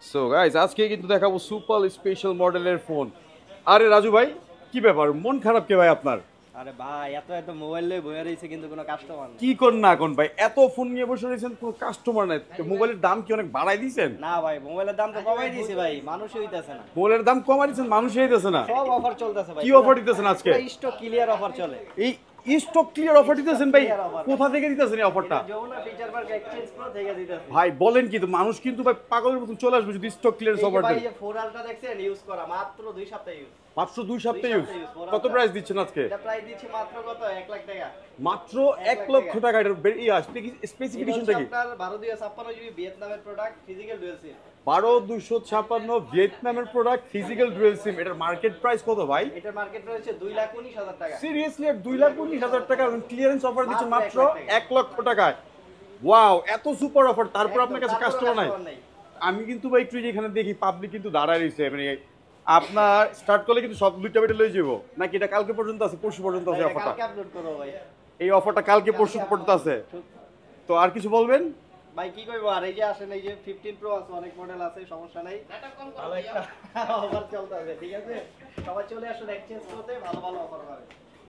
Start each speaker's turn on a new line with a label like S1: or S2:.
S1: So guys আজকে কিন্তু দেখাবো সুপার স্পেশাল মডেলের ফোন। আরে রাজু ভাই, কি ব্যাপার, মন খারাপ কে ভাই আপনার?
S2: আরে ভাই, এত এত মোবাইল নিয়ে বইয়া রয়েছে কিন্তু কোনো কাস্টমার নেই।
S1: কি কোন না কোন ভাই, এত ফোন নিয়ে বসে রয়েছেন, কোনো কাস্টমার নাই? তো মোবাইলের দাম কি অনেক বাড়াই দিয়েছেন?
S2: না ভাই, মোবাইলের দাম তো কমাই দিয়েছে ভাই, মানুষই হইতাছে না।
S1: মোবাইলের দাম কমাই দিয়েছেন, মানুষই হইতেছে না।
S2: সব অফার চলতেছে ভাই।
S1: কি অফার দিতেছেন আজকে?
S2: স্টক ক্লিয়ার অফার চলে।
S1: এই স্টক ক্লিয়ার অফার দিতেছেন ভাই?
S2: Clear offer।
S1: কোথা থেকে দিতেছেন এই অফারটা?
S2: এটা Jamuna future park exchange pro থেকে দিতেছে।
S1: ভাই বলেন কি, তো মানুষ কিন্তু ভাই পাগলের মতন চলে আসবে যদি স্টক ক্লিয়ার
S2: এই যে
S1: অফার
S2: ভাই,
S1: দেন।
S2: যে 4 আলট্রা দেখছেন ইউজ করা মাত্র 2 সপ্তাহ ইউজ।
S1: মাত্র 2 সপ্তাহ ইউজ।
S2: সপ্তাহ use,
S1: কত প্রাইস দিচ্ছেন আজকে?
S2: এটা প্রাইস দিচ্ছি মাত্র কত 1 লাখ টাকা।
S1: মাত্র 1
S2: 1 লাখ
S1: লক্ষ
S2: টাকা।
S1: টাকা। এটার
S2: এটা
S1: স্পেসিফিকেশনটা
S2: হচ্ছে
S1: কি?
S2: আপনার 12256 জিবি ভিয়েতনামের প্রোডাক্ট, ফিজিক্যাল ডুয়াল সিম।
S1: 12256 ভিয়েতনামের প্রোডাক্ট, ফিজিক্যাল ডুয়েল সিম। এটার মার্কেট প্রাইস কত ভাই?
S2: এটার মার্কেট প্রাইস হচ্ছে 2,19,000 টাকা।
S1: সিরিয়াসলি 2,19,000 টাকা ক্লিয়ারেন্স অফার দিচ্ছে মাত্র
S2: মাত্র
S1: 1 লক্ষ টাকায়। ওয়াও, এত সুপার অফার, তারপর
S2: একদম,
S1: আপনার কাছে
S2: তারপরেও
S1: কাস্টমার নাই?
S2: customer নেই।
S1: আমি কিন্তু ভাই একটু যেখানে দেখি পাবলিক কিন্তু দাঁড়ায় রয়েছে, মানে আপনার স্টার্ট করলে কিন্তু সব দুইটা বেটে লয়ে যাবো নাকি? এটা কালকে পর্যন্ত আছে, পরশু পর্যন্ত আছে
S2: ভাই, এটা
S1: অফারটা?
S2: কালকে আপলোড করবো ভাই।
S1: এই অফারটা কালকে পরশু পর্যন্ত আছে। তো আর কিছু বলবেন?
S2: ভাই কি কইবো আর, এই যে আসেন, এই যে 15 প্রো আছে, অনেক মডেল আছে, সমস্যা নাই। ভালো একটা অফার চলতেছে, ঠিক আছে? সবাই চলে আসুন এক্সচেঞ্জ করতে, ভালো ভালো অফার পাবে।